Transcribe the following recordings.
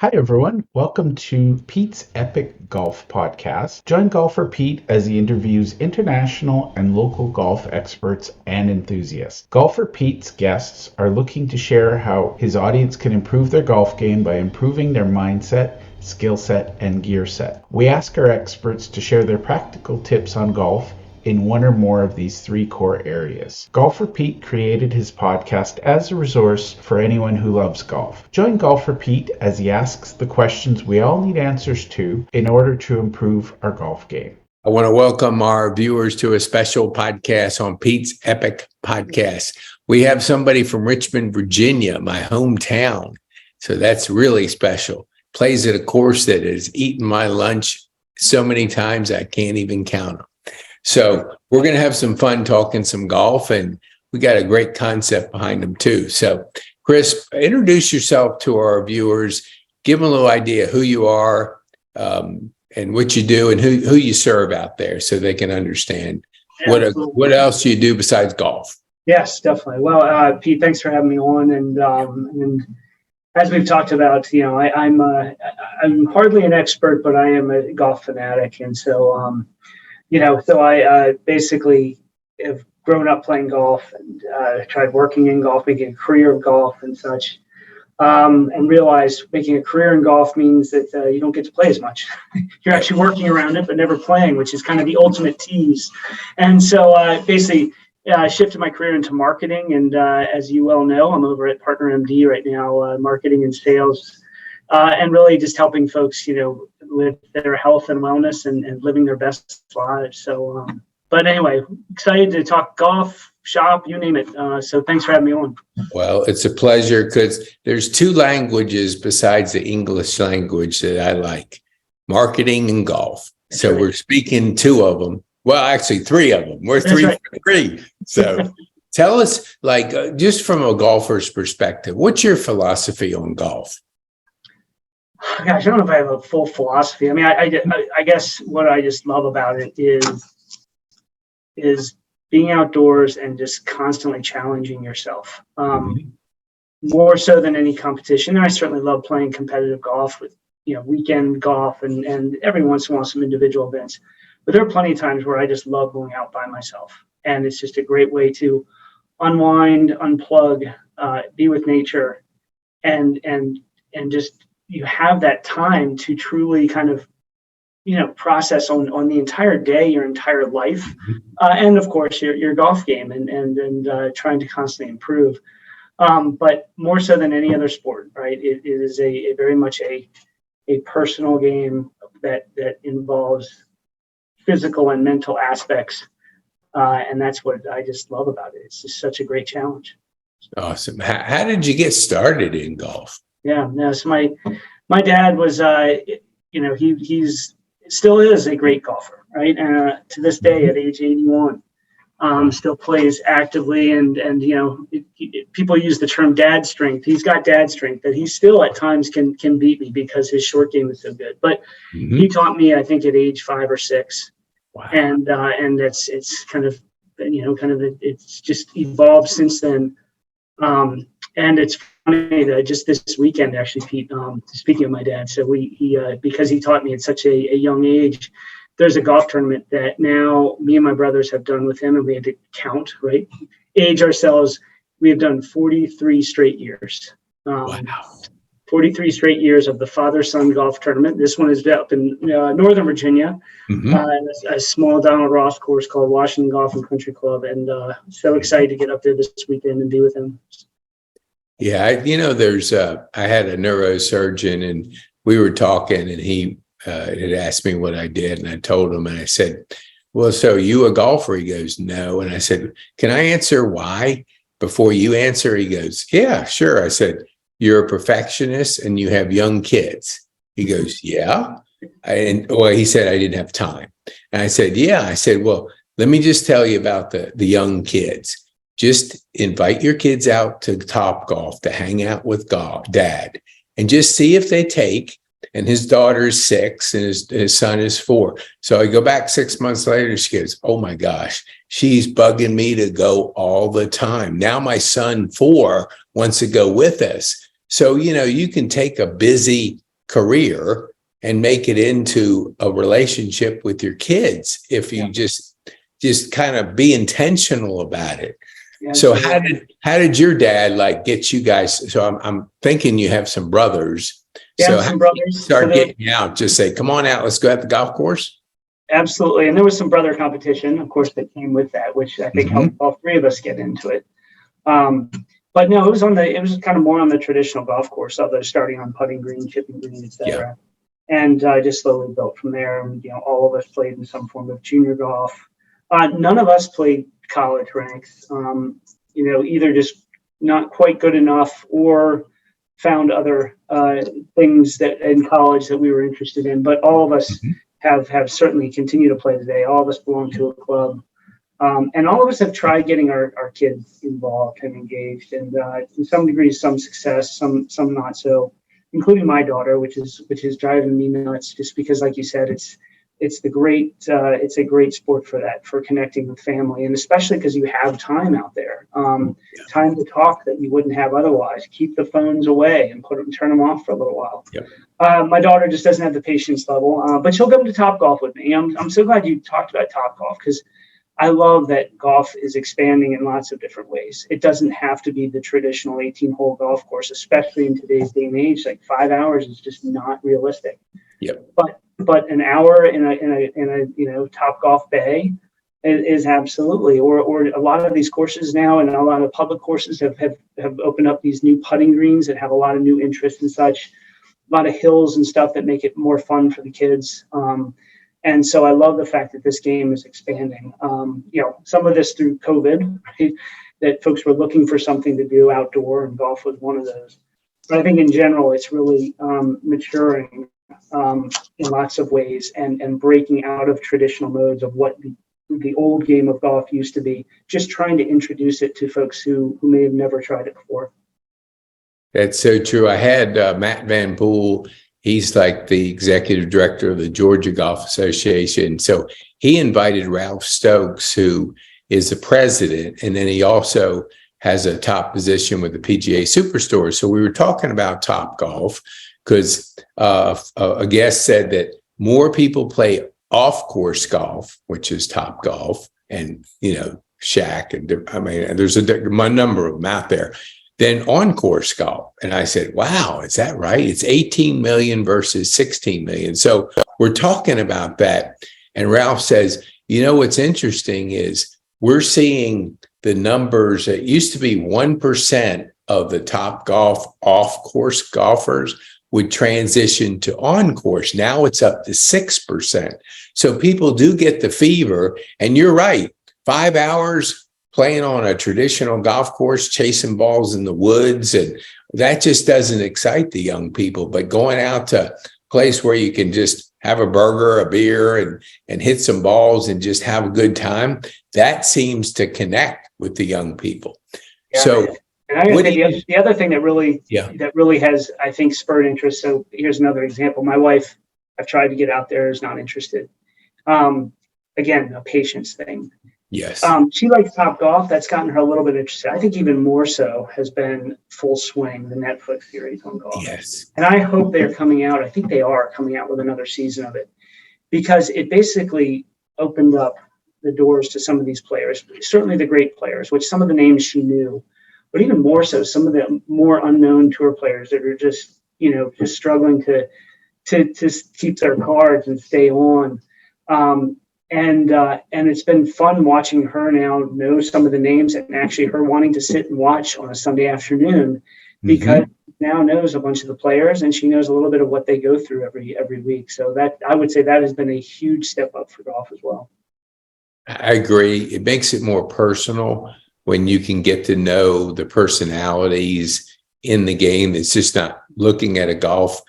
Hi, everyone. Welcome to Pete's Epic Golf Podcast. Join golfer Pete as he interviews international and local golf experts and enthusiasts. Golfer Pete's guests are looking to share how his audience can improve their golf game by improving their mindset, skill set, and gear set. We ask our experts to share their practical tips on golf in one or more of these three core areas. Golfer Pete created his podcast as a resource for anyone who loves golf. Join Golfer Pete as he asks the questions we all need answers to in order to improve our golf game. I want to welcome our viewers to a special podcast on Pete's Epic Podcast. We have somebody from Richmond, Virginia, my hometown. So that's really special. Plays at a course that has eaten my lunch so many times I can't even count them. So we're going to have some fun talking some golf, and we got a great concept behind them too. So Chris, introduce yourself to our viewers, give them a little idea who you are and what you do and who you serve out there so they can understand what else you do besides golf. Yes, definitely. Well, Pete, thanks for having me on. And as we've talked about, I'm hardly an expert, but I am a golf fanatic. And so, so I basically have grown up playing golf and tried working in golf, making a career of golf and such, and realized making a career in golf means that you don't get to play as much. You're actually working around it, but never playing, which is kind of the ultimate tease. And so basically I shifted my career into marketing. And as you well know, I'm over at Partner MD right now, marketing and sales. And really just helping folks, with their health and wellness and living their best lives. So, but anyway, excited to talk golf, shop, you name it. So thanks for having me on. Well, it's a pleasure because there's two languages besides the English language that I like, marketing and golf. That's so right. We're speaking two of them. Well, actually three of them. We're three for three. So tell us, just from a golfer's perspective, what's your philosophy on golf? Gosh, I don't know if I have a full philosophy. I mean, I guess what I just love about it is being outdoors and just constantly challenging yourself. More so than any competition. And I certainly love playing competitive golf with, weekend golf and every once in a while some individual events. But there are plenty of times where I just love going out by myself. And it's just a great way to unwind, unplug, be with nature, and just you have that time to truly kind of, process on the entire day, your entire life, and of course your golf game and trying to constantly improve. But more so than any other sport, right? It is a very much a personal game that involves physical and mental aspects, and that's what I just love about it. It's just such a great challenge. Awesome. How did you get started in golf? Yeah, no. So my dad was, he's still is a great golfer, right? To this day, at age 81, still plays actively, and people use the term dad strength. He's got dad strength that he still at times can beat me because his short game is so good. But he taught me, I think, at age 5 or 6, wow. And it's kind of it's just evolved since then. And it's funny that just this weekend, actually, Pete, speaking of my dad, so he because he taught me at such a young age, there's a golf tournament that now me and my brothers have done with him, and we had to count, right? Age ourselves. We have done 43 straight years. Wow. 43 straight years of the father-son golf tournament. This one is up in Northern Virginia, a small Donald Ross course called Washington Golf and Country Club. And so excited to get up there this weekend and be with him. Yeah, I had a neurosurgeon, and we were talking, and he had asked me what I did, and I told him, and I said, well, so you a golfer? He goes, no. And I said, can I answer why before you answer? He goes, yeah, sure. I said, you're a perfectionist and you have young kids. He goes, yeah. He said, I didn't have time. And I said, yeah. I said, well, let me just tell you about the young kids. Just invite your kids out to Topgolf to hang out with dad and just see if they take. And his daughter's 6 and his son is 4. So I go back 6 months later. She goes, oh my gosh, she's bugging me to go all the time. Now my son 4 wants to go with us. So, you can take a busy career and make it into a relationship with your kids if you just kind of be intentional about it. Yeah, so how did your dad like get you guys? So I'm thinking you have some brothers. Yeah, so some brothers. Start getting you out. Just say, come on out. Let's go at the golf course. Absolutely. And there was some brother competition, of course, that came with that, which I think helped all three of us get into it. But no, it was kind of more on the traditional golf course, although starting on putting green, chipping green, et cetera. And I just slowly built from there. And, all of us played in some form of junior golf. None of us played college ranks, either just not quite good enough or found other things that in college that we were interested in. But all of us have certainly continued to play today. All of us belong to a club. And all of us have tried getting our kids involved and engaged, and to some degree, some success, some not so, including my daughter, which is driving me nuts. Just because, like you said, it's a great sport for connecting with family, and especially because you have time out there, time to talk that you wouldn't have otherwise. Keep the phones away and turn them off for a little while. My daughter just doesn't have the patience level, but she'll come to Topgolf with me. I'm so glad you talked about Topgolf, because I love that golf is expanding in lots of different ways. It doesn't have to be the traditional 18-hole golf course, especially in today's day and age. Like 5 hours is just not realistic. But an hour in a Topgolf bay is absolutely, or a lot of these courses now, and a lot of public courses have opened up these new putting greens that have a lot of new interest and such, a lot of hills and stuff that make it more fun for the kids. And so I love the fact that this game is expanding. Some of this through COVID, right? That folks were looking for something to do outdoor, and golf was one of those. But I think in general, it's really maturing in lots of ways and breaking out of traditional modes of what the old game of golf used to be, just trying to introduce it to folks who may have never tried it before. That's so true. I had Matt Van Poel. He's like the executive director of the Georgia Golf Association. So he invited Ralph Stokes, who is the president, and then he also has a top position with the PGA Superstore. So we were talking about Topgolf because a guest said that more people play off-course golf, which is Topgolf, and Shaq, and there's a number of them out there, than on-course golf. And I said, wow, is that right? It's 18 million versus 16 million. So we're talking about that. And Ralph says, what's interesting is we're seeing the numbers. It used to be 1% of the Topgolf off-course golfers would transition to on-course. Now it's up to 6%. So people do get the fever. And you're right, 5 hours playing on a traditional golf course, chasing balls in the woods, and that just doesn't excite the young people. But going out to a place where you can just have a burger, a beer, and hit some balls and just have a good time, that seems to connect with the young people. Yeah, so, and I think the other thing that really has, I think, spurred interest. So here's another example. My wife, I've tried to get out there, is not interested. Again, a patience thing. Yes. She likes Topgolf. That's gotten her a little bit interested. I think even more so has been Full Swing, the Netflix series on golf. Yes. And I hope they're coming out. I think they are coming out with another season of it, because it basically opened up the doors to some of these players, certainly the great players, which some of the names she knew, but even more so, some of the more unknown tour players that are just struggling to keep their cards and stay on. And it's been fun watching her now know some of the names, and actually her wanting to sit and watch on a Sunday afternoon, because now knows a bunch of the players, and she knows a little bit of what they go through every week. So that, I would say, that has been a huge step up for golf as well. I agree. It makes it more personal when you can get to know the personalities in the game. It's just not looking at a golf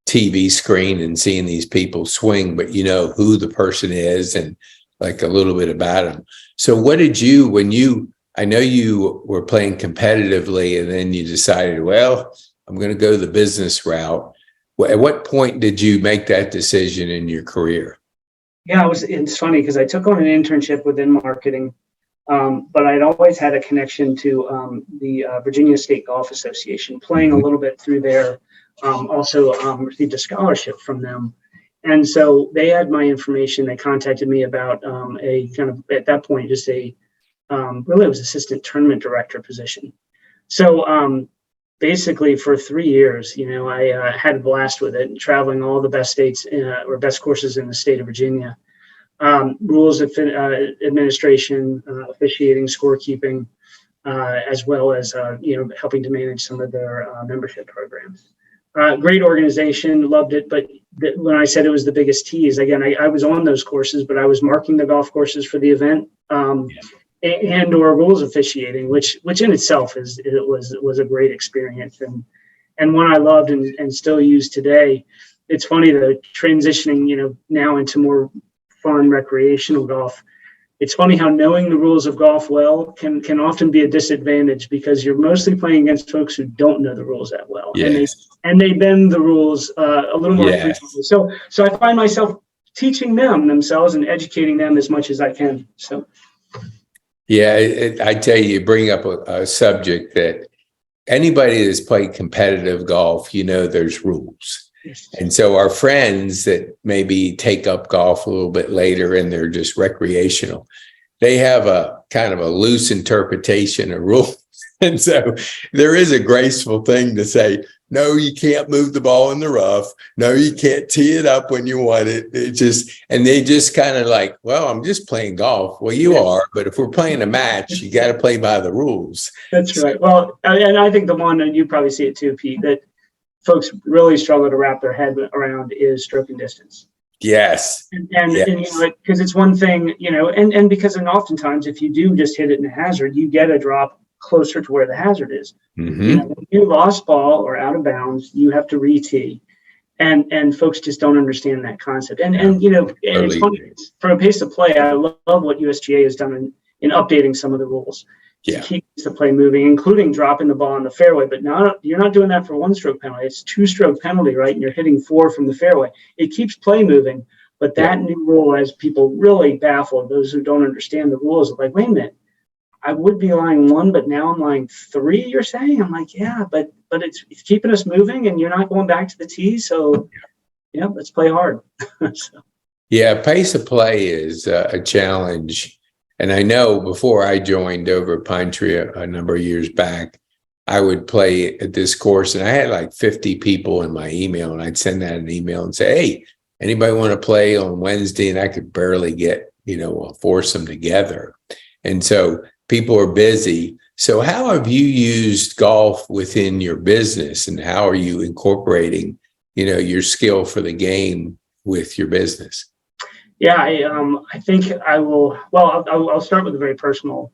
TV screen and seeing these people swing, but who the person is and like a little bit about them. So what did you, I know you were playing competitively and then you decided, well, I'm going to go the business route. At what point did you make that decision in your career? Yeah, it's funny because I took on an internship within marketing, but I'd always had a connection to the Virginia State Golf Association, playing a little bit through there. also received a scholarship from them. And so they had my information. They contacted me about a kind of, at that point, just a really it was assistant tournament director position. So basically for 3 years, I had a blast with it, traveling all the best states or best courses in the state of Virginia. Rules of administration, officiating, scorekeeping, as well as helping to manage some of their membership programs. Great organization, loved it. But when I said it was the biggest tease, again, I was on those courses, but I was marking the golf courses for the event and or rules officiating, which in itself was a great experience and one I loved and still use today. It's funny though, transitioning now into more fun recreational golf. It's funny how knowing the rules of golf well can often be a disadvantage because you're mostly playing against folks who don't know the rules that well. Yes. And they bend the rules a little more frequently. So I find myself teaching them themselves and educating them as much as I can. So yeah, I tell you bring up a subject that anybody that's played competitive golf, there's rules. And so our friends that maybe take up golf a little bit later and they're just recreational, they have a kind of a loose interpretation of rules. And so there is a graceful thing to say, no, you can't move the ball in the rough. No, you can't tee it up when you want it. And they just kind of like, well, I'm just playing golf. Well, you are, but if we're playing a match, you got to play by the rules. That's right. Well, and I think the one, and you probably see it too, Pete, that folks really struggle to wrap their head around is stroking distance. Yes. And because it's one thing, and because oftentimes if you do just hit it in a hazard, you get a drop closer to where the hazard is. Mm-hmm. If you lost ball or out of bounds, you have to re-tee. And folks just don't understand that concept. And it's funny, for a pace of play, I love what USGA has done in updating some of the rules. To keep the play moving, including dropping the ball in the fairway. But you're not doing that for one stroke penalty. It's 2-stroke penalty, right? And you're hitting 4 from the fairway. It keeps play moving. But that new rule has people really baffled. Those who don't understand the rules are like, wait a minute, I would be lying 1, but now I'm lying 3, you're saying? I'm like, yeah, but it's keeping us moving and you're not going back to the tee. So, let's play hard. Yeah, pace of play is a challenge. And I know before I joined over at Pine Tree a number of years back, I would play at this course and I had like 50 people in my email and I'd send out an email and say, hey, anybody want to play on Wednesday? And I could barely get, a foursome together. And so people are busy. So how have you used golf within your business and how are you incorporating, your skill for the game with your business? Yeah, I think I will. Well, I'll start with a very personal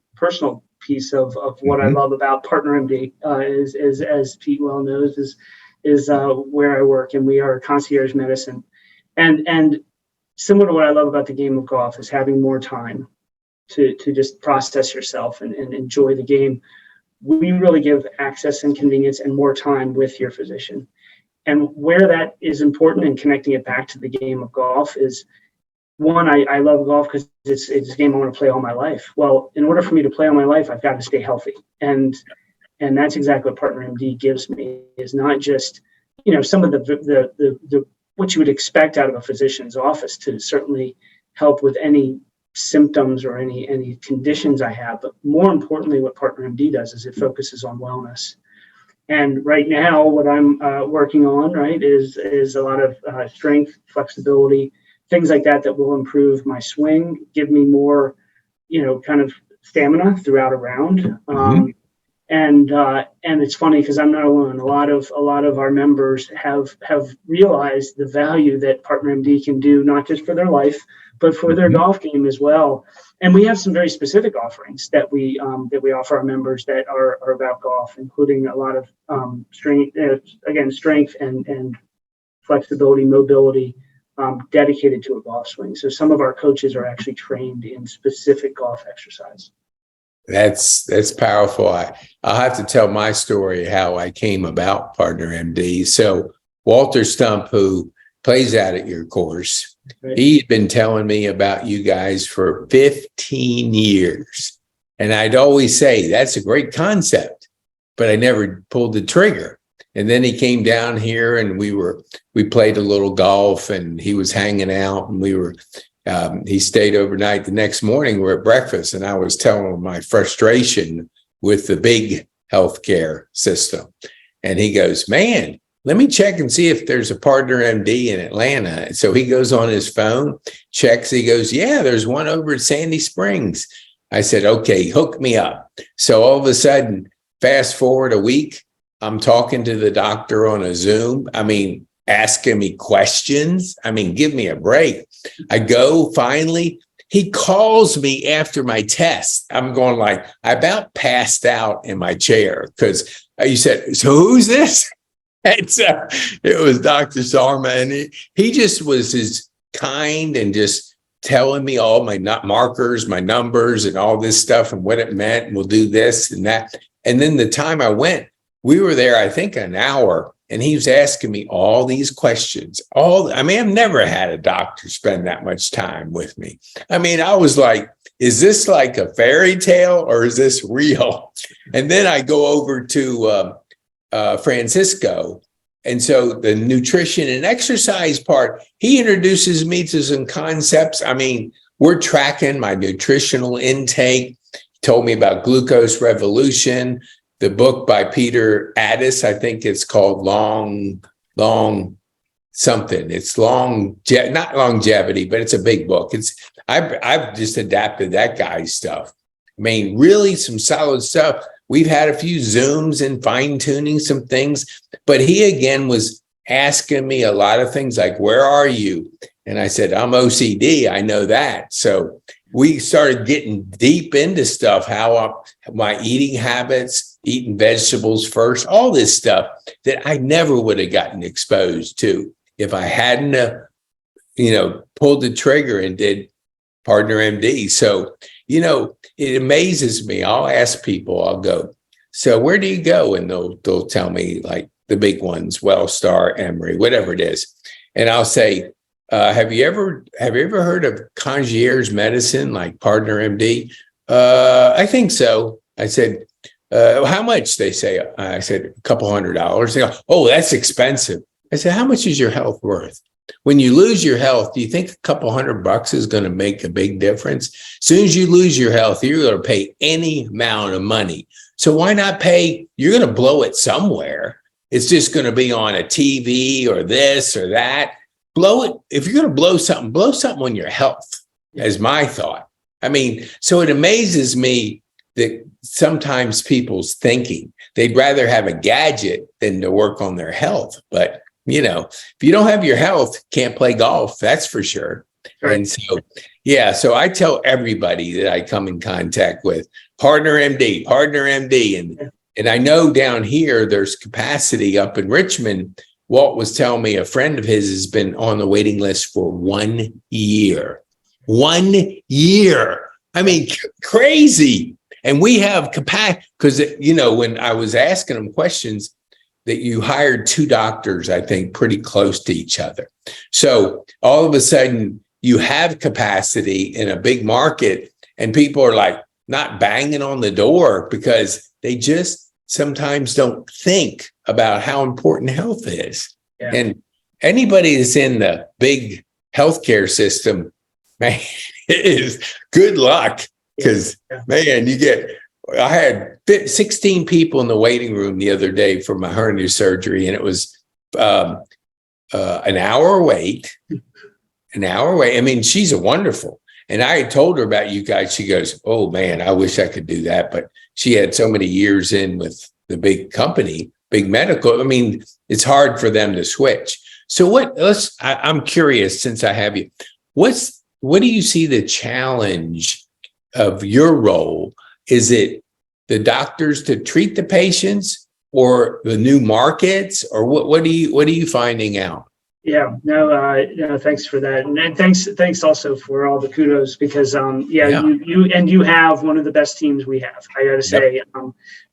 piece of what I love about Partner MD. Is as Pete well knows, is where I work, and we are concierge medicine. And similar to what I love about the game of golf is having more time to just process yourself and enjoy the game. We really give access and convenience and more time with your physician. And where that is important and connecting it back to the game of golf is, one, I love golf because it's a game I want to play all my life. Well, in order for me to play all my life, I've got to stay healthy. And that's exactly what Partner MD gives me, is not just, some of the what you would expect out of a physician's office to certainly help with any symptoms or any conditions I have. But more importantly, what Partner MD does is it focuses on wellness. And right now, what I'm working on, right, is a lot of strength, flexibility, things like that will improve my swing, give me more, kind of stamina throughout a round. And it's funny because I'm not alone. A lot of our members have realized the value that Partner MD can do, not just for their life, but for their golf game as well. And we have some very specific offerings that we offer our members that are about golf, including a lot of strength and flexibility, mobility, dedicated to a golf swing. So some of our coaches are actually trained in specific golf exercise. That's powerful. I'll have to tell my story how I came about Partner MD. So Walter Stump, who plays out at your course, right, he'd been telling me about you guys for 15 years. And I'd always say, that's a great concept, but I never pulled the trigger. And then he came down here and we played a little golf and he was hanging out and he stayed overnight. The next morning we're at breakfast and I was telling him my frustration with the big healthcare system. And he goes, man, let me check and see if there's a Partner MD in Atlanta. So he goes on his phone, checks. He goes, yeah, there's one over at Sandy Springs. I said, okay, hook me up. So all of a sudden, fast forward a week, I'm talking to the doctor on a Zoom. I mean, asking me questions. I mean, give me a break. I go finally. He calls me after my test. I'm going like, I about passed out in my chair because he said, so who's this? And so it was Dr. Sarma. And he just was as kind and just telling me all my markers, my numbers and all this stuff and what it meant. And we'll do this and that. And then the time I went, we were there, I think, an hour. And he was asking me all these questions. I've never had a doctor spend that much time with me. I mean, I was like, is this like a fairy tale or is this real? And then I go over to Francisco. And so the nutrition and exercise part, he introduces me to some concepts. I mean, we're tracking my nutritional intake. He told me about Glucose Revolution. The book by Peter Addis, I think it's called Long something. It's not longevity, but it's a big book. I've just adapted that guy's stuff. I mean, really some solid stuff. We've had a few Zooms and fine tuning some things, but he again was asking me a lot of things like, where are you? And I said, I'm OCD. I know that. So we started getting deep into stuff, my eating habits, eating vegetables first, all this stuff that I never would have gotten exposed to if I hadn't, pulled the trigger and did Partner MD. So, it amazes me. I'll ask people, I'll go, so where do you go? And they'll tell me like the big ones, Wellstar, Emory, whatever it is. And I'll say, have you ever heard of concierge medicine like Partner MD? I think so. I said, how much? They say, I said, a couple $100. They go, oh, that's expensive. I said, how much is your health worth? When you lose your health, do you think a couple $100 is going to make a big difference? As soon as you lose your health, you're going to pay any amount of money. So why not pay? You're going to blow it somewhere. It's just going to be on a TV or this or that. Blow it. If you're going to blow something on your health, as my thought. I mean, so it amazes me that sometimes people's thinking, they'd rather have a gadget than to work on their health. But, if you don't have your health, can't play golf, that's for sure. Right. And so, so I tell everybody that I come in contact with, Partner MD. And I know down here, there's capacity up in Richmond. Walt was telling me a friend of his has been on the waiting list for 1 year. 1 year. I mean, crazy. And we have capacity because, when I was asking them questions, that you hired two doctors, I think, pretty close to each other. So all of a sudden you have capacity in a big market and people are like not banging on the door because they just sometimes don't think about how important health is. Yeah. And anybody that's in the big healthcare system, man, it is good luck because, man, I had 16 people in the waiting room the other day for my hernia surgery, and it was an hour wait. I mean, she's wonderful. And I had told her about you guys. She goes, oh, man, I wish I could do that. But she had so many years in with the big company, big medical. I mean, it's hard for them to switch. So I'm curious, since I have you, what do you see the challenge of your role? Is it the doctors to treat the patients or the new markets, or what are you finding out? Yeah, no, thanks for that. And thanks also for all the kudos because, you have one of the best teams we have, I got to say,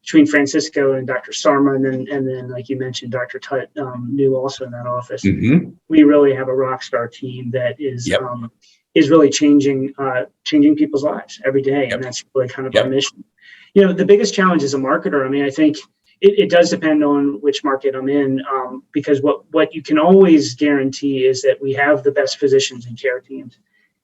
between Francisco and Dr. Sarma. And then, like you mentioned, Dr. Tutt, new also in that office. Mm-hmm. We really have a rock star team that is really changing people's lives every day. Yep. And that's really kind of our mission. The biggest challenge as a marketer, I mean, I think, it does depend on which market I'm in, because what you can always guarantee is that we have the best physicians and care teams.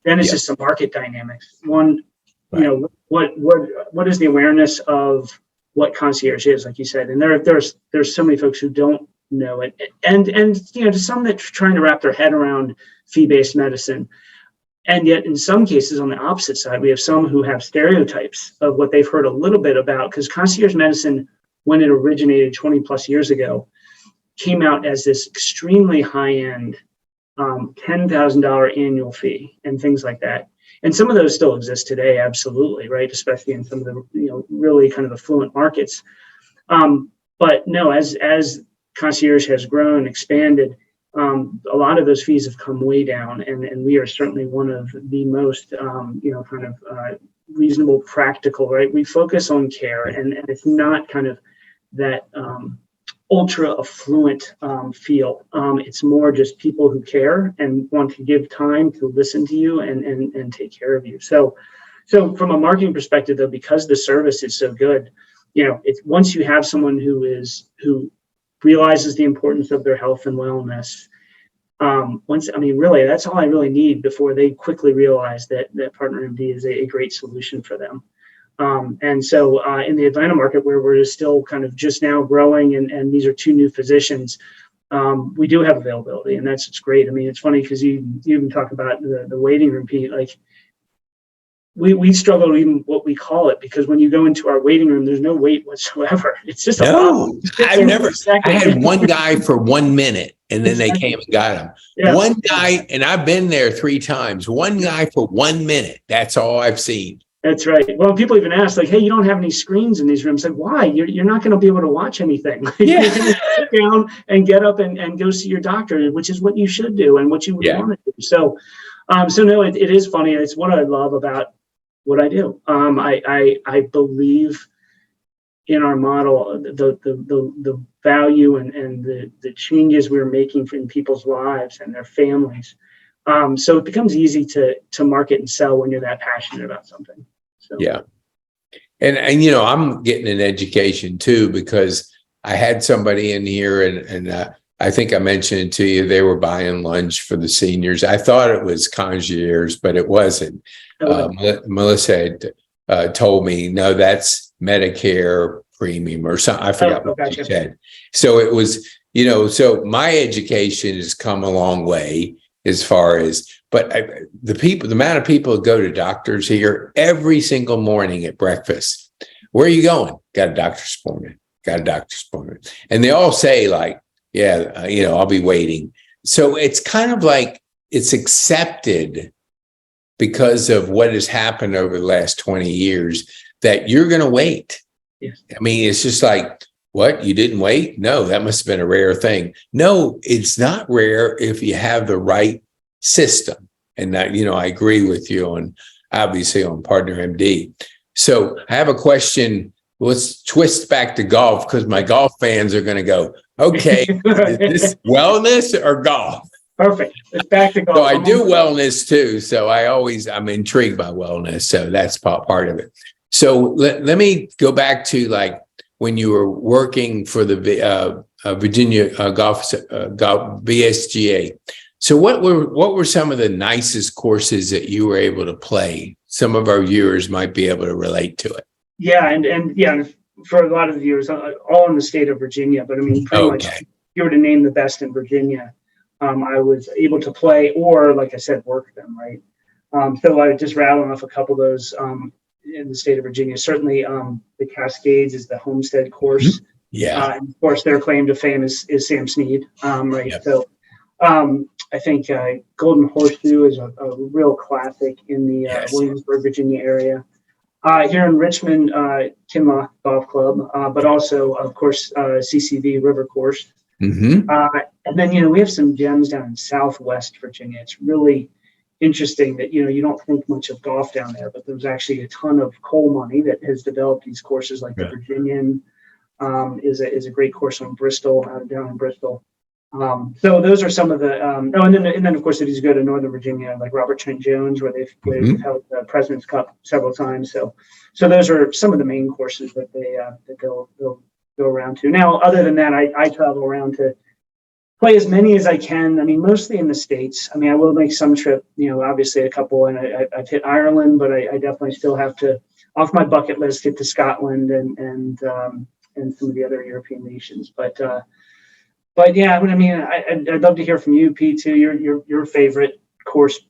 Then it's just the market dynamics. One, what is the awareness of what concierge is, like you said, and there's so many folks who don't know it, and to some that are trying to wrap their head around fee-based medicine. And yet, in some cases, on the opposite side, we have some who have stereotypes of what they've heard a little bit about, because concierge medicine, when it originated 20 plus years ago, came out as this extremely high-end $10,000 annual fee and things like that. And some of those still exist today, absolutely, right? Especially in some of the really kind of affluent markets. But no, as concierge has grown, expanded, a lot of those fees have come way down, and we are certainly one of the most reasonable, practical, right? We focus on care, and it's not kind of that ultra affluent feel. It's more just people who care and want to give time to listen to you and take care of you. So from a marketing perspective, though, because the service is so good, it's once you have someone who realizes the importance of their health and wellness. Really, that's all I really need before they quickly realize that Partner MD is a great solution for them. And so in the Atlanta market, where we're still kind of just now growing, and these are two new physicians, we do have availability, and it's great. I mean, it's funny because you even talk about the waiting room, Pete. Like we struggle even what we call it, because when you go into our waiting room, there's no wait whatsoever. It's just I had one guy for 1 minute, and then they came and got him. Yeah. One guy, and I've been there 3 times. One guy for 1 minute. That's all I've seen. That's right. Well, people even ask, like, hey, you don't have any screens in these rooms. Like, why? You're not going to be able to watch anything. You're going to sit down and get up and go see your doctor, which is what you should do and what you would want to do. So no, it is funny. It's what I love about what I do. I believe in our model, the value and the changes we're making in people's lives and their families. So it becomes easy to market and sell when you're that passionate about something. So. Yeah. And I'm getting an education too, because I had somebody in here and I think I mentioned it to you, they were buying lunch for the seniors. I thought it was concierge, but it wasn't. Melissa had told me, no, that's Medicare premium or something. I forgot what she said. So it was, so my education has come a long way as far as, but the amount of people that go to doctors here every single morning at breakfast, where are you going? Got a doctor's appointment. Got a doctor's appointment. And they all say like, I'll be waiting. So it's kind of like it's accepted because of what has happened over the last 20 years that you're going to wait. Yes. I mean, it's just like, what? You didn't wait? No, that must have been a rare thing. No, it's not rare if you have the right system. And that, I agree with you obviously on Partner MD. So I have a question. Let's twist back to golf, because my golf fans are going to go, okay, is this wellness or golf? Perfect. It's back to golf. So I do wellness too. So I'm intrigued by wellness. So that's part of it. So let me go back to like when you were working for the Virginia Golf VSGA. So what were some of the nicest courses that you were able to play? Some of our viewers might be able to relate to it. Yeah, and for a lot of the viewers, all in the state of Virginia. But I mean, pretty much, if you were to name the best in Virginia, I was able to play, or like I said, work them, right? So I just rattled off a couple of those in the state of Virginia. Certainly, the Cascades is the Homestead course. Mm-hmm. Yeah. And of course, their claim to fame is Sam Snead, right? Yep. So I think Golden Horseshoe is a real classic in the Williamsburg, Virginia area. Here in Richmond, Kinloch Golf Club, but also, of course, CCV River Course. Mm-hmm. And then, we have some gems down in Southwest Virginia. It's really interesting that, you don't think much of golf down there, but there's actually a ton of coal money that has developed these courses, like the Virginian is a great course on Bristol, down in Bristol. So those are some of the, and then of course, if you go to Northern Virginia, like Robert Trent Jones, where they've held the President's Cup several times. So those are some of the main courses that they'll go around to. Now, other than that, I travel around to play as many as I can. I mean, mostly in the States. I mean, I will make some trip, obviously a couple, and I've hit Ireland, but I definitely still have to, off my bucket list, get to Scotland and some of the other European nations. But yeah, I mean, I'd love to hear from you, Pete, too. Your favorite course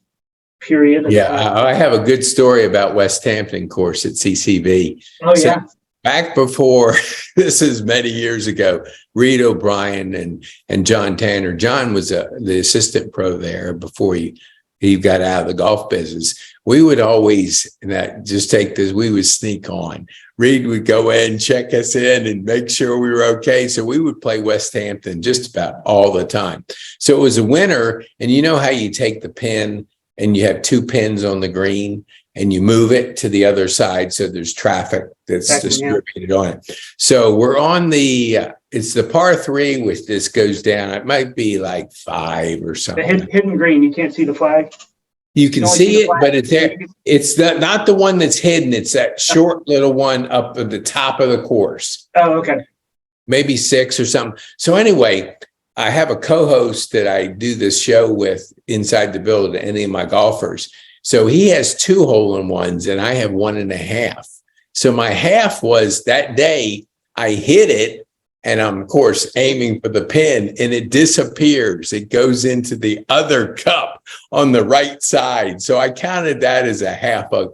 period. Yeah, I have a good story about West Hampton course at CCV. Oh, yeah. Back before, this is many years ago, Reed O'Brien and John Tanner. John was the assistant pro there before he got out of the golf business. We would always we would sneak on. Reed would go in, check us in, and make sure we were okay. So we would play West Hampton just about all the time. So it was a winter, and you know how you take the pin and you have 2 pins on the green, and you move it to the other side so there's traffic that's distributed on it. So we're on it's the par 3, which this goes down. It might be like 5 or something. The hidden green, you can't see the flag? You can see it, but it's there. It's not the one that's hidden. It's that short little one up at the top of the course. Oh, okay. Maybe 6 or something. So anyway, I have a co-host that I do this show with inside the building, any of my golfers. So he has 2 hole-in-ones and I have 1.5. So my half was that day I hit it and I'm of course aiming for the pin and it disappears. It goes into the other cup on the right side. So I counted that as a half a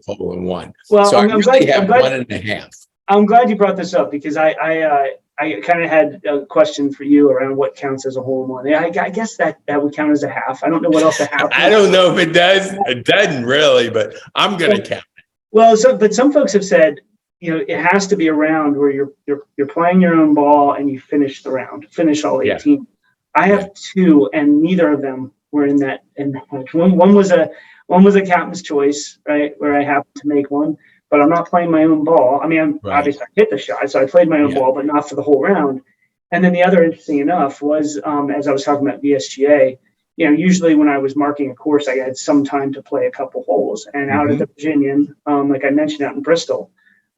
hole-in-one. Well, so I'm I really have 1.5. I'm glad you brought this up because I kind of had a question for you around what counts as a hole-in-one. I guess that would count as a half. I don't know what else a half is. I don't know if it does. It doesn't really, but I'm going to count it. Well, but some folks have said, it has to be a round where you're playing your own ball and you finish the round, finish all 18. Yeah. I have 2, and neither of them were in that. One was a captain's choice, right, where I happened to make one. But I'm not playing my own ball. I mean, obviously I hit the shot, so I played my own ball, but not for the whole round. And then the other interesting enough was, as I was talking about VSGA, usually when I was marking a course, I had some time to play a couple holes. And out at the Virginian, like I mentioned out in Bristol,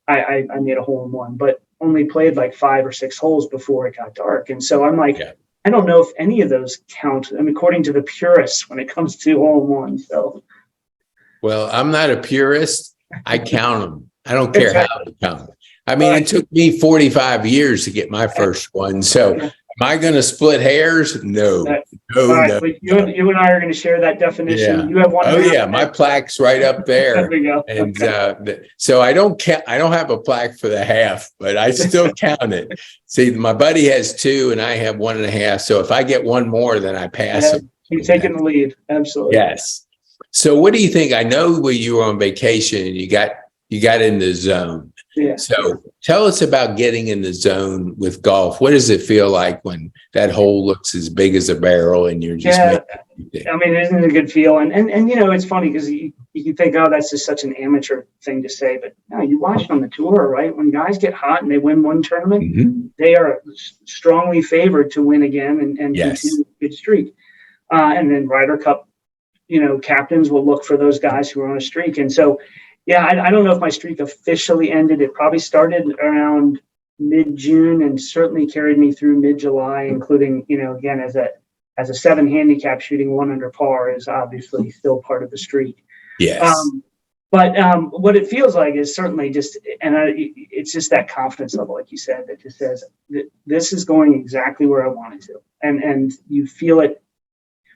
I made a hole-in-one, but only played like 5 or 6 holes before it got dark. And so I'm like, I don't know if any of those count. I mean, according to the purists, when it comes to hole-in-one. So, well, I'm not a purist. I count them. I don't care how to count them. I mean, it took me 45 years to get my first one. So am I going to split hairs? No. No. You and I are going to share that definition. Yeah. You have one. Oh, yeah. My plaque's right up there. There we go. And so I don't have a plaque for the half, but I still count it. See, my buddy has 2 and I have 1.5. So if I get one more, then I pass him. You're taking the lead. Absolutely. Yes. So what do you think? I know when you were on vacation and you got in the zone. Yeah. So tell us about getting in the zone with golf. What does it feel like when that hole looks as big as a barrel and you're just making I mean, isn't it a good feel? And it's funny because you think, oh, that's just such an amateur thing to say, but no, you watch on the tour, right? When guys get hot and they win one tournament, they are strongly favored to win again and continue a good streak. And then Ryder Cup, captains will look for those guys who are on a streak. And so, I don't know if my streak officially ended. It probably started around mid-June and certainly carried me through mid-July, including, again, as a 7 handicap, shooting 1 under par is obviously still part of the streak. Yes. But what it feels like is certainly it's just that confidence level, like you said, that just says that this is going exactly where I want it to. And you feel it.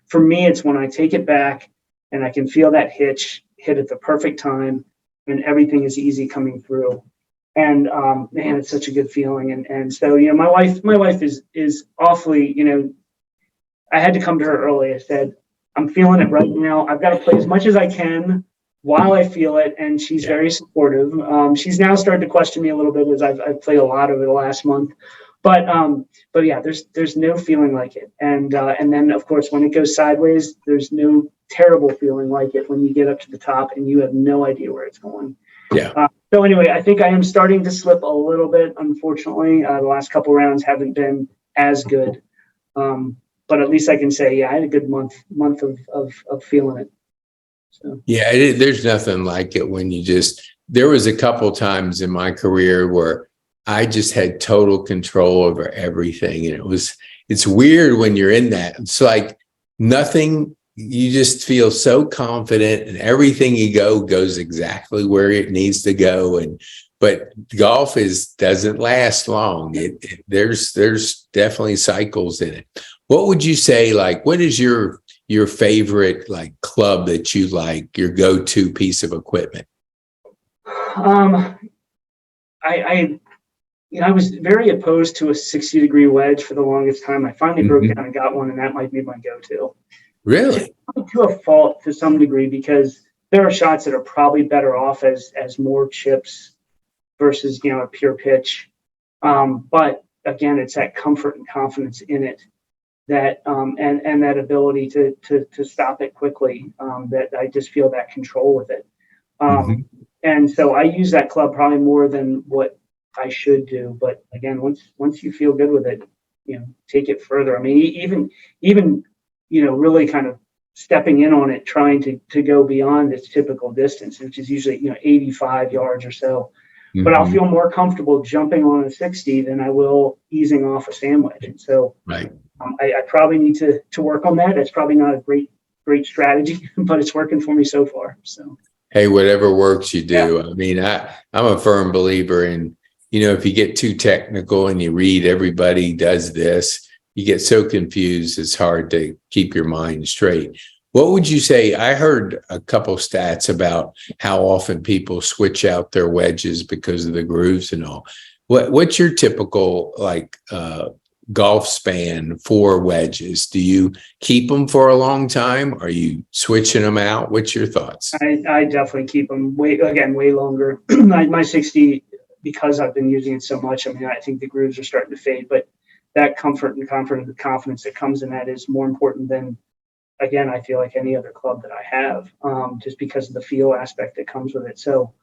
For me, it's when I take it back and I can feel that hitch hit at the perfect time and everything is easy coming through. And man, it's such a good feeling. And so, my wife is awfully, I had to come to her early. I said, I'm feeling it right now. I've got to play as much as I can while I feel it. And she's very supportive. She's now started to question me a little bit as I've played a lot over the last month. But yeah, there's no feeling like it. And then of course, when it goes sideways, there's no terrible feeling like it when you get up to the top and you have no idea where it's going. Yeah. So anyway, I think I am starting to slip a little bit. Unfortunately, the last couple rounds haven't been as good. But at least I can say, I had a good month of feeling it. So. Yeah, there's nothing like it when there was a couple times in my career where I just had total control over everything. And it's weird when you're in that. It's like nothing, you just feel so confident and everything you goes exactly where it needs to go. But golf doesn't last long. There's definitely cycles in it. What would you say, like, what is your favorite like club that you like, your go-to piece of equipment? I was very opposed to a 60-degree wedge for the longest time. I finally broke down and got one, and that might be my go-to. Really? To a fault to some degree, because there are shots that are probably better off as more chips versus, a pure pitch. But again, it's that comfort and confidence in it that and that ability to stop it quickly, that I just feel that control with it. And so I use that club probably more than what I should do. But again, once you feel good with it, take it further. I mean, even really kind of stepping in on it, trying to go beyond its typical distance, which is usually 85 yards or so. But I'll feel more comfortable jumping on a 60 than I will easing off a sand wedge. And so right. I probably need to work on that. It's probably not a great strategy, but it's working for me so far. So hey, whatever works, you do. Yeah. I mean, I'm a firm believer in, if you get too technical and you read everybody does this, you get so confused, it's hard to keep your mind straight. What would you say? I heard a couple stats about how often people switch out their wedges because of the grooves and all. What's your typical golf span for wedges? Do you keep them for a long time? Are you switching them out? What's your thoughts? I definitely keep them way longer. My 60, because I've been using it so much, I think the grooves are starting to fade, but that comfort and the confidence that comes in that is more important than, again, I feel like any other club that I have, just because of the feel aspect that comes with it. So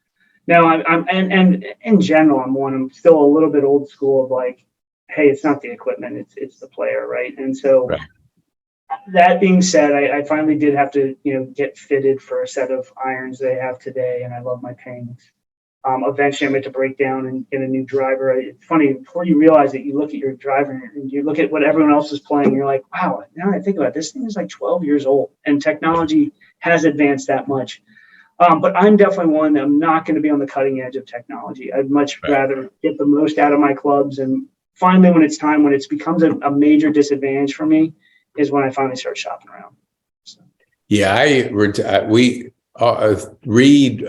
now and in general, I'm still a little bit old school of like, hey, it's not the equipment, it's the player, right? And so right. That being said, I finally did have to, get fitted for a set of irons they have today, and I love my Kanes. Eventually, I'm going to break down and get a new driver. It's funny, before you realize it, you look at your driver and you look at what everyone else is playing, and you're like, wow, now I think about it, this thing is like 12 years old, and technology has advanced that much. But I'm definitely one that I'm not going to be on the cutting edge of technology. I'd much rather get the most out of my clubs. And finally, when it becomes a major disadvantage for me, is when I finally start shopping around. So. Yeah, we read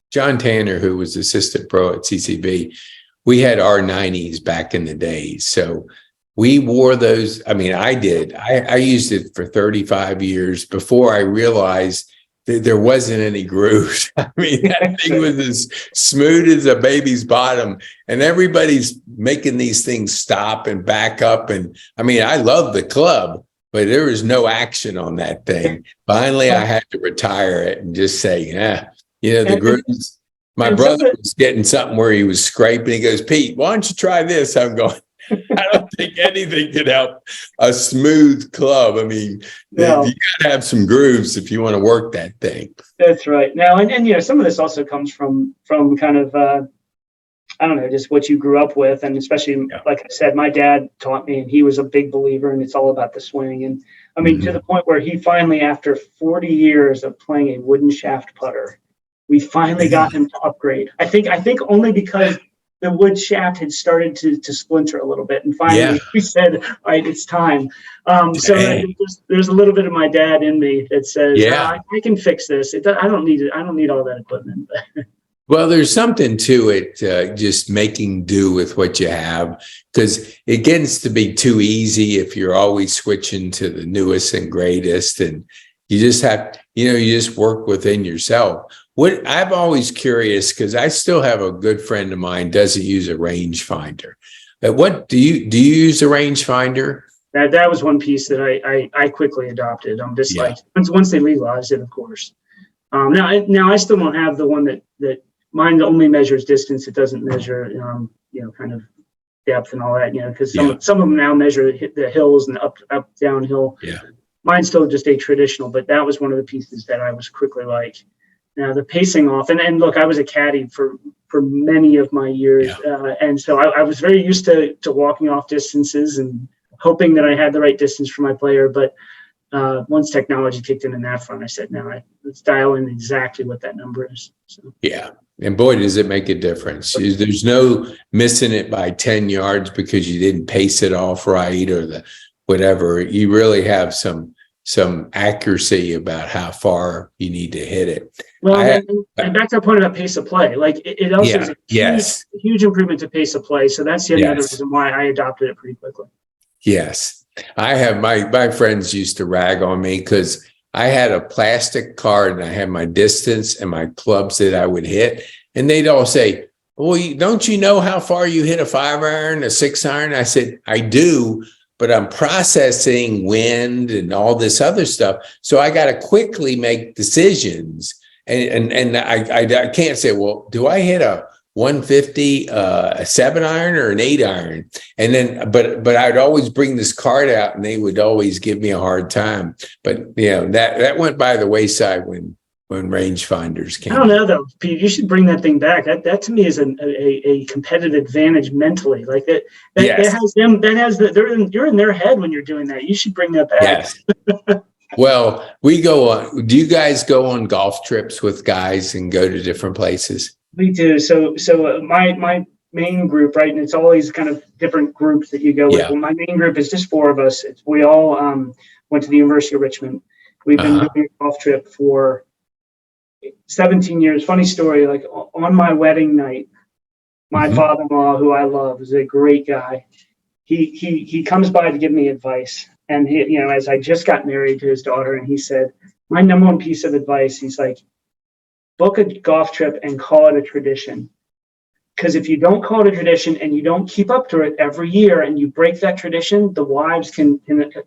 John Tanner, who was assistant pro at CCB. We had R90s back in the days. So we wore those. I did. I used it for 35 years before I realized that there wasn't any grooves. That thing was as smooth as a baby's bottom, and everybody's making these things stop and back up. And I love the club, but there was no action on that thing. Finally, I had to retire it and just say, the grooves. My brother was getting something where he was scraping. He goes, Pete, why don't you try this? I'm going, I don't think anything could help a smooth club. You got to have some grooves if you want to work that thing. That's right. Now, and some of this also comes from kind of, I don't know, just what you grew up with. And especially, like I said, my dad taught me, and he was a big believer, and it's all about the swing. And to the point where he finally, after 40 years of playing a wooden shaft putter, we finally got him to upgrade. I think only because the wood shaft had started to splinter a little bit, and finally we said, all right, it's time. So there's a little bit of my dad in me that says, I can fix this. I don't need it. I don't need all that equipment. Well, there's something to it, just making do with what you have, because it gets to be too easy if you're always switching to the newest and greatest, and you just have, you just work within yourself. What I'm always curious, because I still have a good friend of mine doesn't use a rangefinder. What do you use a rangefinder? That was one piece that I quickly adopted. I'm just like once they legalized it, of course. Now I still don't have the one that mine only measures distance. It doesn't measure kind of depth and all that. Because some of them now measure the hills and up downhill. Yeah. Mine's still just a traditional, but that was one of the pieces that I was quickly like, the pacing off. And look, I was a caddy for many of my years. Yeah. And so I was very used to walking off distances and hoping that I had the right distance for my player. But once technology kicked in that front, I said, no, let's dial in exactly what that number is. So. Yeah. And boy, does it make a difference. There's no missing it by 10 yards because you didn't pace it off right or the whatever. You really have some accuracy about how far you need to hit it. Well, and back to that point about pace of play, like it also is a huge improvement to pace of play. So that's the other reason why I adopted it pretty quickly. Yes. I have my friends used to rag on me because I had a plastic card and I had my distance and my clubs that I would hit. And they'd all say, well, don't you know how far you hit a 5-iron, a 6-iron? I said, I do, but I'm processing wind and all this other stuff. So I got to quickly make decisions. And I can't say, well, do I hit a 150, a 7-iron or an 8-iron? And then, but I'd always bring this card out and they would always give me a hard time. But, that went by the wayside when rangefinders came. I don't know though, Pete, you should bring that thing back. That to me is a competitive advantage mentally. Like that has them, you're in their head when you're doing that. You should bring that back. Yes. Well, do you guys go on golf trips with guys and go to different places? We do. So my main group, right? And it's always kind of different groups that you go with. Well, my main group is just 4 of us. We all went to the University of Richmond. We've been doing a golf trip for 17 years. Funny story, like on my wedding night, my father-in-law, who I love, is a great guy. He comes by to give me advice. And he, as I just got married to his daughter, and he said, my number one piece of advice, he's like, book a golf trip and call it a tradition. Because if you don't call it a tradition and you don't keep up to it every year and you break that tradition, the wives can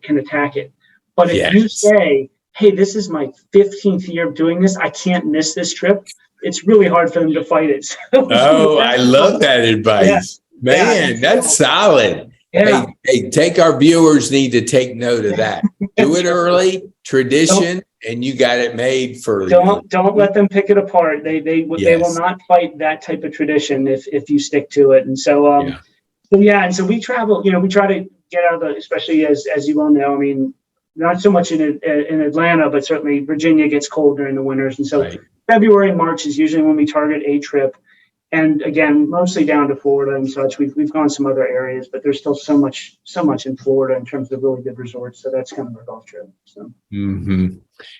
attack it. But if you say, hey, this is my 15th year of doing this, I can't miss this trip, it's really hard for them to fight it. I love that advice. Yeah. Man, that's solid. Yeah. Hey, take our viewers need to take note of that. Do it early, tradition, and you got it made for. Don't let them pick it apart. They will not fight that type of tradition if you stick to it. And so and so we travel. We try to get out of especially as you well know. I mean, not so much in Atlanta, but certainly Virginia gets cold during the winters, and so February and March is usually when we target a trip. And again, mostly down to Florida and such. We've gone some other areas, but there's still so much in Florida in terms of really good resorts. So that's kind of our golf trip. So. Mm-hmm.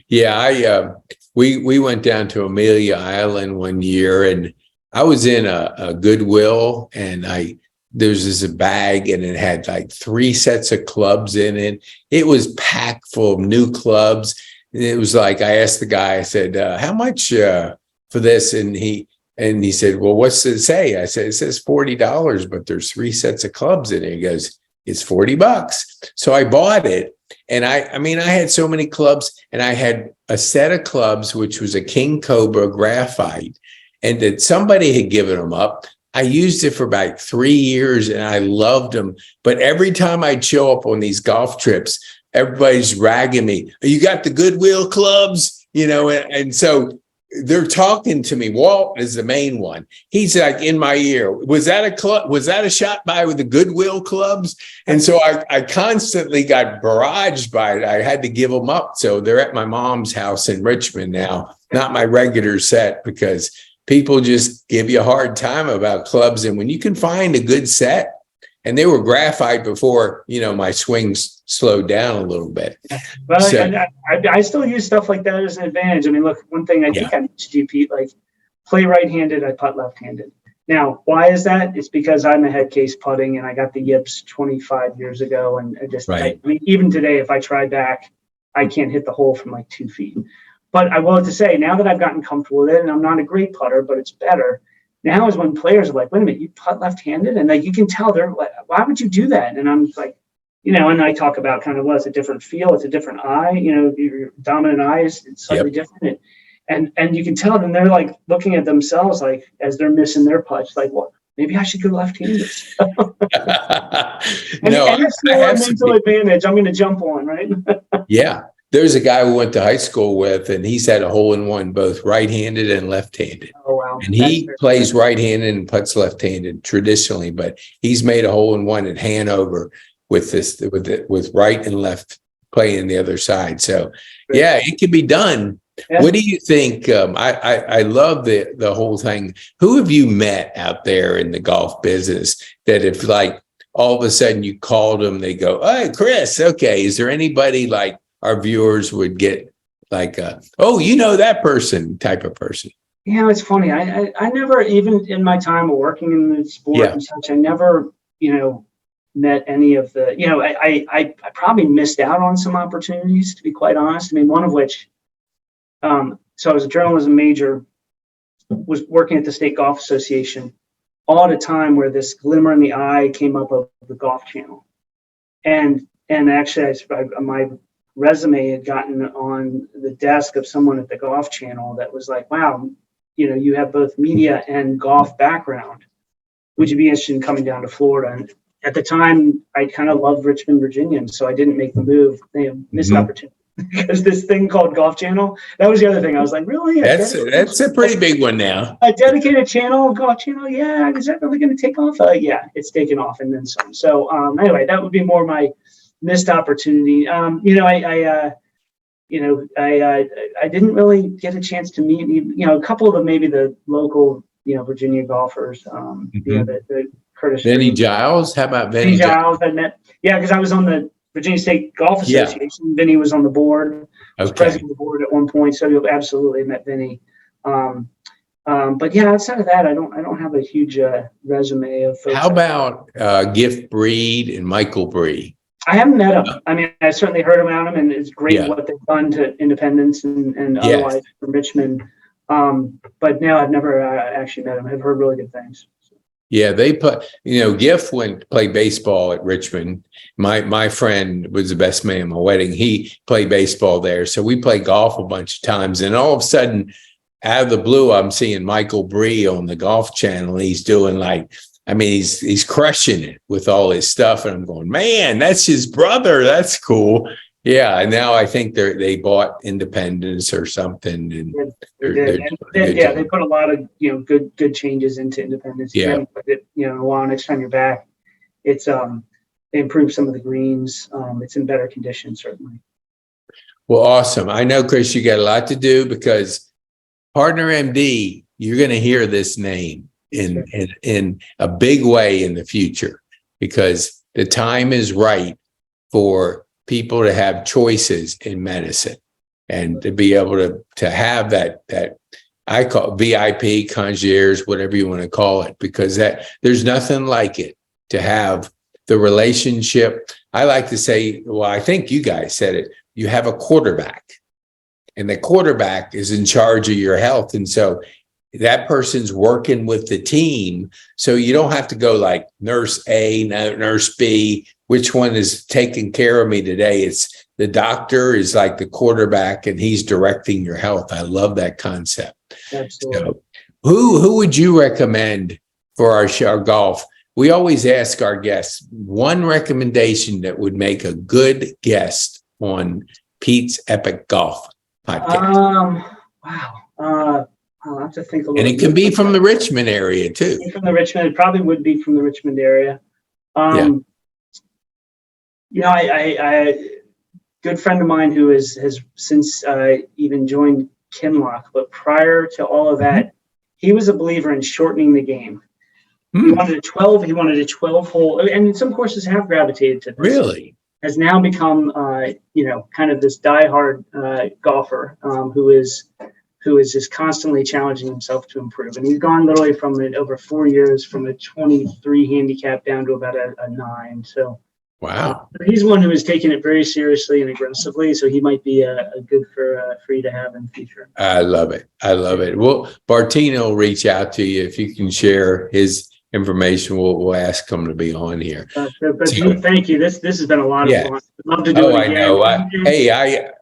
Yeah, we went down to Amelia Island one year, and I was in a Goodwill, and there's this bag, and it had like 3 sets of clubs in it. It was packed full of new clubs. And it was like I asked the guy, I said, "How much for this?" And he said, well, what's it say? I said, it says $40, but there's 3 sets of clubs in it. He goes, it's $40. So I bought it. And I had so many clubs, and I had a set of clubs, which was a King Cobra graphite, and that somebody had given them up. I used it for about 3 years and I loved them. But every time I'd show up on these golf trips, everybody's ragging me. You got the Goodwill clubs, and so they're talking to me. Walt is the main one. He's like in my ear. Was that a club? Was that a shot by with the Goodwill clubs? And so I constantly got barraged by it. I had to give them up. So they're at my mom's house in Richmond now, not my regular set, because people just give you a hard time about clubs. And when you can find a good set, and they were graphite before, my swings slowed down a little bit. Well, so, I still use stuff like that as an advantage. I mean, look, one thing I think I need to do, Pete, like play right-handed, I putt left-handed. Now, why is that? It's because I'm a head case putting, and I got the yips 25 years ago. And even today, if I try back, I can't hit the hole from like 2 feet. But I will have to say, now that I've gotten comfortable with it, and I'm not a great putter, but it's better. Now is when players are like, wait a minute, you putt left-handed? And like, you can tell they're like, why would you do that? And I'm like, and I talk about kind of, it's a different feel. It's a different eye, your dominant eye is slightly different. And you can tell them, they're like looking at themselves, like as they're missing their putts, like, well, maybe I should go left-handed. No, and it's more mental advantage I'm going to jump on, right? Yeah. There's a guy we went to high school with, and he's had a hole-in-one, both right-handed and left-handed. Oh, wow. And he plays right-handed and puts left-handed traditionally, but he's made a hole-in-one at Hanover with right and left playing the other side. So, yeah, it can be done. Yeah. What do you think? I love the whole thing. Who have you met out there in the golf business that if like all of a sudden you called them, they go, "Hey, Chris, okay." Is there anybody like our viewers would get like, "Oh, you know that person," type of person? Yeah, it's funny. I never, even in my time of working in the sport and such, I never, met any of the, I probably missed out on some opportunities, to be quite honest. I mean, one of which, so I was a journalism major, was working at the State Golf Association, all at a time where this glimmer in the eye came up of the Golf Channel. And actually, my resume had gotten on the desk of someone at the Golf Channel that was like, "Wow, you have both media and golf background. Would you be interested in coming down to Florida?" And at the time, I kind of loved Richmond, Virginia, and so I didn't make the move. Missed opportunity because this thing called Golf Channel. That was the other thing. I was like, really? That's a pretty big one now. A dedicated channel, Golf Channel. Yeah, is that really going to take off? Yeah, it's taken off, and then some. So anyway, that would be more my missed opportunity. I didn't really get a chance to meet, a couple of maybe the local, Virginia golfers. The Curtis. Vinny Giles. How about Vinny Giles? I met. Yeah, because I was on the Virginia State Golf Association. Yeah. Vinny was on the board. Was president of the board at one point, so you absolutely met Vinny. But yeah, outside of that, I don't have a huge resume of folks. How about Gift Breed and Michael Bree? I haven't met him. I mean, I certainly heard about him, and it's great what they've done to Independence and otherwise for Richmond. But no, I've never actually met him. I've heard really good things. Yeah, they put, Gift went to play baseball at Richmond. My friend was the best man at my wedding. He played baseball there. So we played golf a bunch of times. And all of a sudden, out of the blue, I'm seeing Michael Bree on the Golf Channel. He's doing he's crushing it with all his stuff. And I'm going, man, that's his brother. That's cool. Yeah, and now I think they bought Independence or something. And they put a lot of good changes into Independence. Yeah, a while. Next time you're back, it's they improved some of the greens. It's in better condition, certainly. Well, awesome. I know, Chris, you got a lot to do because Partner MD, you're going to hear this name in a big way in the future because the time is right for people to have choices in medicine and to be able to have that I call VIP, concierge, whatever you want to call it, because there's nothing like it to have the relationship. I like to say, well, I think you guys said it, you have a quarterback and the quarterback is in charge of your health. And so that person's working with the team. So you don't have to go like nurse A, nurse B, which one is taking care of me today? It's the doctor is like the quarterback and he's directing your health. I love that concept. Absolutely. So who would you recommend for our golf? We always ask our guests one recommendation that would make a good guest on Pete's Epic Golf podcast. Wow. I'll have to think a little bit. And it can be from the Richmond area too. From the Richmond, it probably would be from the Richmond area. I good friend of mine who has since even joined Kinloch, but prior to all of that, he was a believer in shortening the game. He wanted a 12 hole, and some courses have gravitated to this. Really? Has now become kind of this diehard golfer who is just constantly challenging himself to improve. And he's gone literally from over 4 years from a 23 handicap down to about a 9. So wow. He's one who is taking it very seriously and aggressively. So he might be a good for you to have in the future. I love it. Well, Bartino will reach out to you if you can share his information. We'll ask him to be on here. Thank you. This has been a lot of fun. I'd love to do it again. I know.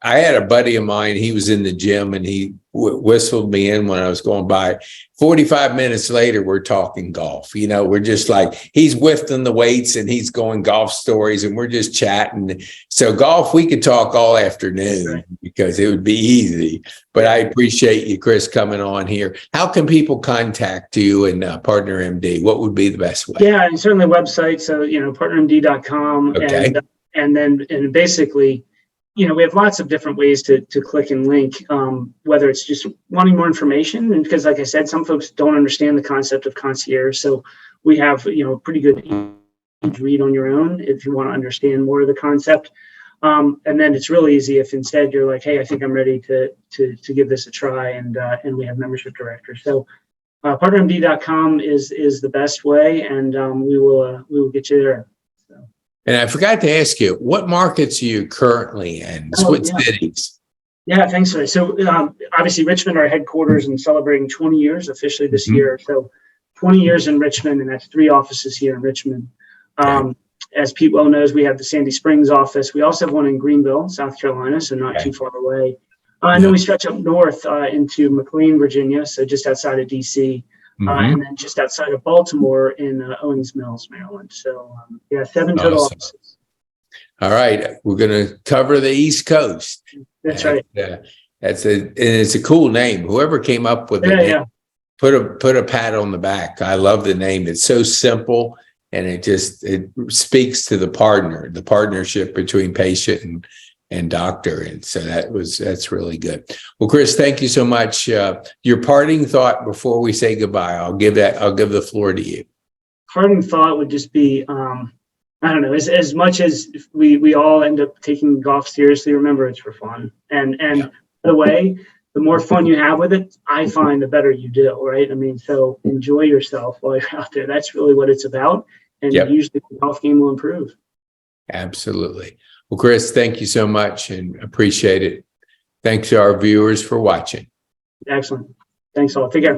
I had a buddy of mine. He was in the gym and he whistled me in when I was going by. 45 minutes later, we're talking golf. We're just like, he's lifting the weights and he's going golf stories and we're just chatting. So golf, we could talk all afternoon because it would be easy. But I appreciate you, Chris, coming on here. How can people contact you and Partner MD? What would be the best way? Yeah, and certainly website. So, partnermd.com. Okay. And basically, we have lots of different ways to click and link, whether it's just wanting more information. And because, like I said, some folks don't understand the concept of concierge. So we have, a pretty good read on your own if you want to understand more of the concept. And then it's really easy if instead you're like, hey, I think I'm ready to give this a try. And we have membership directors. So partnermd.com is the best way. And we will get you there. And I forgot to ask you, what markets are you currently in? What cities? Yeah, thanks for that. So obviously Richmond, our headquarters, and celebrating 20 years officially this year. So 20 years in Richmond, and that's 3 offices here in Richmond. As Pete well knows, we have the Sandy Springs office. We also have one in Greenville, South Carolina, so not too far away. And then we stretch up north into McLean, Virginia, so just outside of D.C., and then just outside of Baltimore in Owings Mills, Maryland. So, 7 total offices. All right. We're going to cover the East Coast. That's right. It's a cool name. Whoever came up with it, put a pat on the back. I love the name. It's so simple, and it speaks to the partnership between patient and doctor. And so that's really good. Well, Chris, thank you so much. Your parting thought before we say goodbye, I'll give the floor to you. Parting thought would just be, I don't know, as much as we all end up taking golf seriously, remember it's for fun. And by the way, the more fun you have with it, I find the better you do, right? I mean, so enjoy yourself while you're out there. That's really what it's about. And usually the golf game will improve. Absolutely. Well, Chris, thank you so much and appreciate it. Thanks to our viewers for watching. Excellent. Thanks all. Take care.